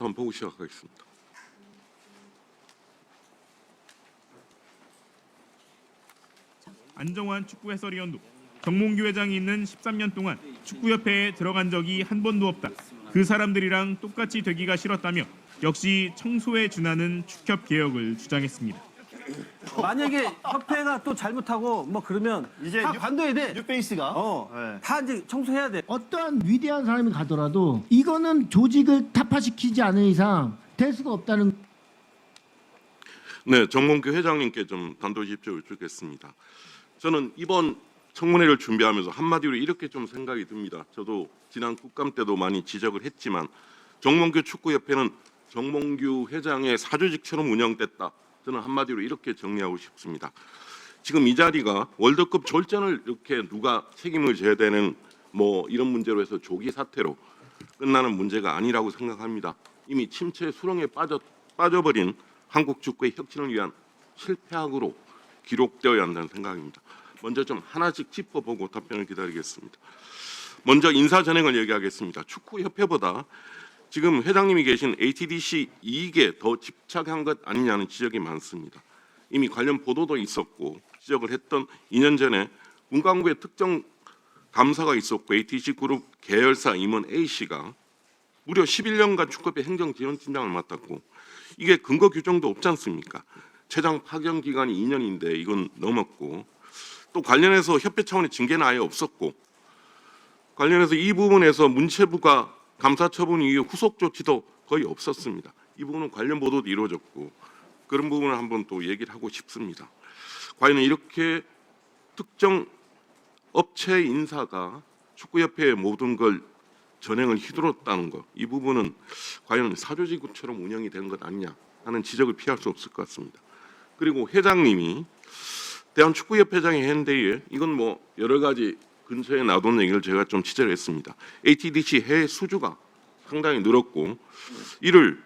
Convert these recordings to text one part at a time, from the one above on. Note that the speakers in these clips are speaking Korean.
한번 보고 시작하겠습니다. 안정환 축구 해설위원도 정몽규 회장이 있는 13년 동안 축구협회에 들어간 적이 한 번도 없다. 그 사람들이랑 똑같이 되기가 싫었다며 역시 청소에 준하는 축협 개혁을 주장했습니다. 만약에 협회가 또 잘못하고 뭐 그러면 이제 다 관둬야 돼. 뉴페이스가 네. 다 이제 청소해야 돼. 어떠한 위대한 사람이 가더라도 이거는 조직을 타파시키지 않은 이상 될 수가 없다는. 네, 정몽규 회장님께 좀 단도직입적으로 여쭙겠습니다. 저는 이번 청문회를 준비하면서 한마디로 이렇게 좀 생각이 듭니다. 저도 지난 국감 때도 많이 지적을 했지만 정몽규 축구협회는 정몽규 회장의 사조직처럼 운영됐다. 저는 한마디로 이렇게 정리하고 싶습니다. 지금 이 자리가 월드컵 졸전을 이렇게 누가 책임을 져야 되는 뭐 이런 문제로 해서 조기 사퇴로 끝나는 문제가 아니라고 생각합니다. 이미 침체의 수렁에 빠져버린 한국 축구의 혁신을 위한 실패학으로 기록되어야 한다는 생각입니다. 먼저 좀 하나씩 짚어보고 답변을 기다리겠습니다. 먼저 인사전횡을 얘기하겠습니다. 축구협회보다 지금 회장님이 계신 ATDC 이익에 더 집착한 것 아니냐는 지적이 많습니다. 이미 관련 보도도 있었고 지적을 했던 2년 전에 문광부의 특정 감사가 있었고 ATC 그룹 계열사 임원 A씨가 무려 11년간 축구협회 행정지원팀장을 맡았고 이게 근거 규정도 없지 않습니까? 최장 파견 기간이 2년인데 이건 넘었고 또 관련해서 협회 차원의 징계는 아예 없었고 관련해서 이 부분에서 문체부가 감사 처분 이후 후속 조치도 거의 없었습니다. 이 부분은 관련 보도도 이루어졌고 그런 부분을 한번 또 얘기를 하고 싶습니다. 과연 이렇게 특정 업체 인사가 축구협회의 모든 걸 전횡을 휘둘렀다는 것, 이 부분은 과연 사조직처럼 운영이 된 것 아니냐 하는 지적을 피할 수 없을 것 같습니다. 그리고 회장님이 대한축구협회장의 현대에 이건 뭐 여러 가지 근처에 나돈 얘기를 제가 좀 취재를 했습니다. ATDC 해외 수주가 상당히 늘었고 이를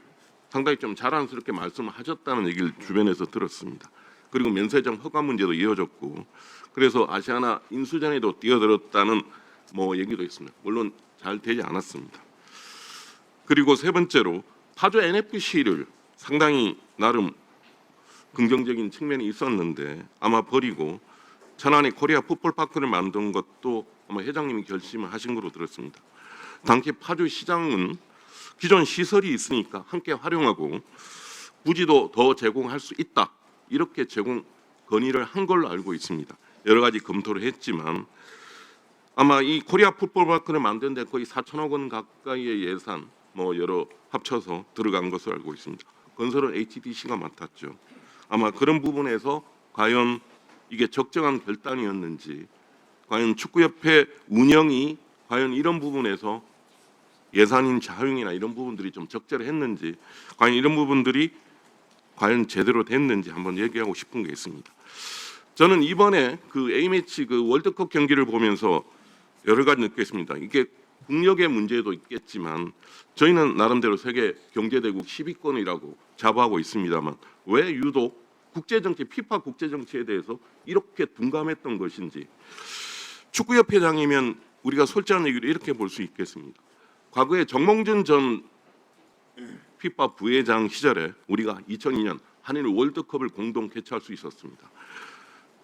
상당히 좀 자랑스럽게 말씀을 하셨다는 얘기를 주변에서 들었습니다. 그리고 면세점 허가 문제도 이어졌고 그래서 아시아나 인수전에도 뛰어들었다는 뭐 얘기도 있습니다. 물론 잘 되지 않았습니다. 그리고 세 번째로 파주 NFC를 상당히 나름 긍정적인 측면이 있었는데 아마 버리고 천안에 코리아 풋볼파크를 만든 것도 아마 회장님이 결심을 하신 걸로 들었습니다. 당시 파주 시장은 기존 시설이 있으니까 함께 활용하고 부지도 더 제공할 수 있다. 이렇게 제공 건의를 한 걸로 알고 있습니다. 여러 가지 검토를 했지만 아마 이 코리아 풋볼파크를 만드는 데 거의 4천억 원 가까이의 예산 뭐 여러 합쳐서 들어간 것으로 알고 있습니다. 건설은 HDC가 맡았죠. 아마 그런 부분에서 과연 이게 적정한 결단이었는지 과연 축구협회 운영이 과연 이런 부분에서 예산인 자용이나 이런 부분들이 좀 적절했는지 과연 이런 부분들이 과연 제대로 됐는지 한번 얘기하고 싶은 게 있습니다. 저는 이번에 그 A매치 그 월드컵 경기를 보면서 여러 가지 느꼈습니다. 이게 국력의 문제도 있겠지만 저희는 나름대로 세계 경제대국 10위권이라고 자부하고 있습니다만 왜 유독 국제정치, 피파 국제정치에 대해서 이렇게 둔감했던 것인지 축구협회장이면 우리가 솔직한 얘기로 이렇게 볼 수 있겠습니다. 과거에 정몽준 전 피파 부회장 시절에 우리가 2002년 한일 월드컵을 공동 개최할 수 있었습니다.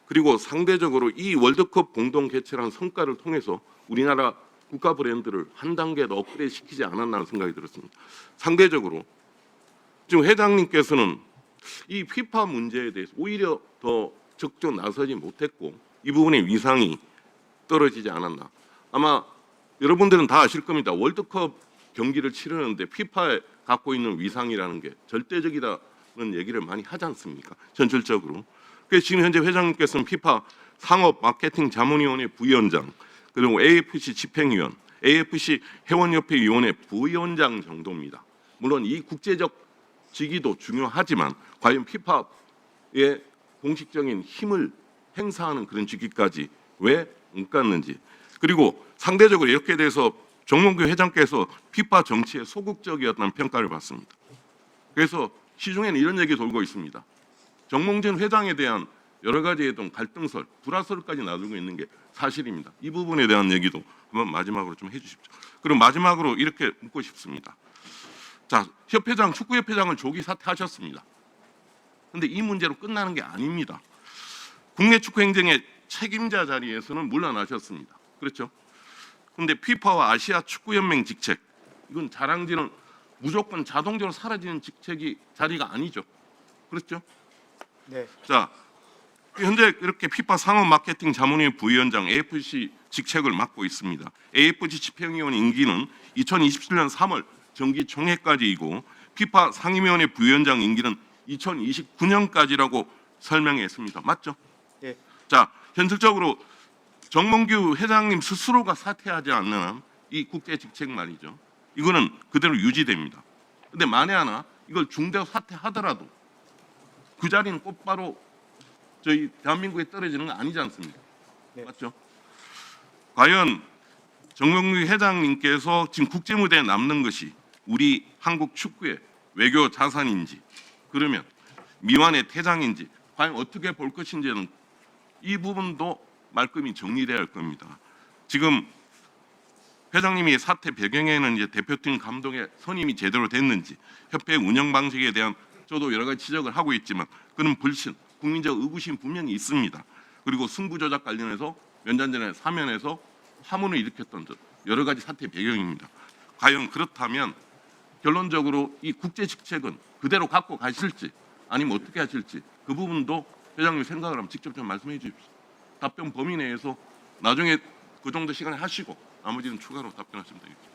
그리고 상대적으로 이 월드컵 공동 개최라는 성과를 통해서 우리나라 국가 브랜드를 한 단계 더 업그레이드 시키지 않았나는 생각이 들었습니다. 상대적으로 지금 회장님께서는 이 피파 문제에 대해서 오히려 더 적극 나서지 못했고 이 부분의 위상이 떨어지지 않았나. 아마 여러분들은 다 아실 겁니다. 월드컵 경기를 치르는데 피파에 갖고 있는 위상이라는 게 절대적이다는 얘기를 많이 하지 않습니까? 전철적으로. 그래서 지금 현재 회장님께서는 피파 상업 마케팅 자문위원회 부위원장 그리고 AFC 집행위원, AFC 회원협회 위원회 부위원장 정도입니다. 물론 이 국제적 직위도 중요하지만 과연 피파의 공식적인 힘을 행사하는 그런 직위까지 왜 못 갔는지 그리고 상대적으로 이렇게 돼서 정몽규 회장께서 피파 정치에 소극적이었다는 평가를 받습니다. 그래서 시중에는 이런 얘기 돌고 있습니다. 정몽준 회장에 대한 여러 가지의 갈등설, 불화설까지 나누고 있는 게 사실입니다. 이 부분에 대한 얘기도 한번 마지막으로 좀 해주십시오. 그리고 마지막으로 이렇게 묻고 싶습니다. 자, 축구협회장을 조기 사퇴하셨습니다. 근데 이 문제로 끝나는 게 아닙니다. 국내 축구 행정의 책임자 자리에서는 물러나셨습니다. 그렇죠? 근데 피파와 아시아 축구연맹 직책, 이건 자랑질은 무조건 자동적으로 사라지는 직책이 자리가 아니죠. 그렇죠? 네. 자, 현재 이렇게 피파 상업 마케팅 자문위 부위원장 AFC 직책을 맡고 있습니다. AFC 집행위원 임기는 2027년 3월 정기 총회까지이고 피파 상임위원회 부위원장 임기는 2029년까지라고 설명했습니다. 맞죠? 예. 자, 현실적으로 정몽규 회장님 스스로가 사퇴하지 않는 한 이 국제 직책 말이죠. 이거는 그대로 유지됩니다. 근데 만에 하나 이걸 중대로 사퇴하더라도 그 자리는 곧바로 저희 대한민국에 떨어지는 거 아니지 않습니까? 네. 맞죠? 과연 정몽규 회장님께서 지금 국제 무대에 남는 것이 우리 한국 축구의 외교 자산인지, 그러면 미완의 태장인지 과연 어떻게 볼 것인지는 이 부분도 말끔히 정리돼야 할 겁니다. 지금 회장님이 사퇴 배경에는 이제 대표팀 감독의 선임이 제대로 됐는지, 협회 운영 방식에 대한 저도 여러 가지 지적을 하고 있지만 그는 불신, 국민적 의구심 분명히 있습니다. 그리고 승부 조작 관련해서 몇 년 전에 사면에서 파문을 일으켰던 여러 가지 사퇴 배경입니다. 과연 그렇다면 결론적으로 이 국제 직책은 그대로 갖고 가실지 아니면 어떻게 하실지 그 부분도 회장님 생각을 하면 직접 좀 말씀해 주십시오. 답변 범위 내에서 나중에 그 정도 시간에 하시고 나머지는 추가로 답변하시면 되겠습니다.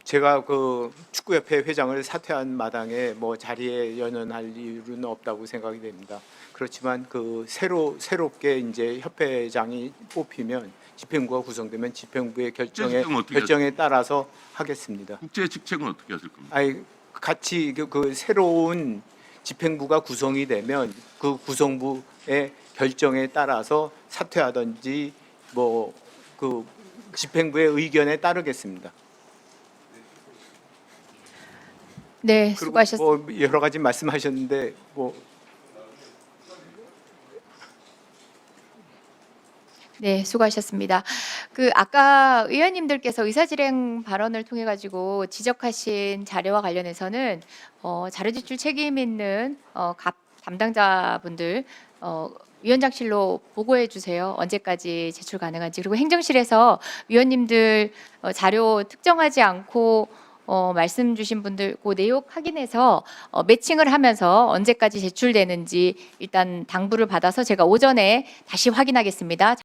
제가 그 축구협회 회장을 사퇴한 마당에 뭐 자리에 연연할 이유는 없다고 생각이 됩니다. 그렇지만 그 새롭게 이제 협회장이 뽑히면 집행부가 구성되면 집행부의 결정에 따라서 하겠습니다. 국제 직책은 어떻게 하실 겁니까? 아니 같이 그 새로운 집행부가 구성이 되면 그 구성부의 결정에 따라서 사퇴하든지 뭐 그 집행부의 의견에 따르겠습니다. 네, 그리고 수고하셨습니다. 뭐 여러 가지 말씀하셨는데 뭐 네, 수고하셨습니다. 그 아까 의원님들께서 의사진행 발언을 통해 가지고 지적하신 자료와 관련해서는 자료 제출 책임 있는 각 담당자분들 위원장실로 보고해 주세요. 언제까지 제출 가능한지. 그리고 행정실에서 위원님들 자료 특정하지 않고 말씀 주신 분들 그 내용 확인해서 매칭을 하면서 언제까지 제출되는지 일단 당부를 받아서 제가 오전에 다시 확인하겠습니다.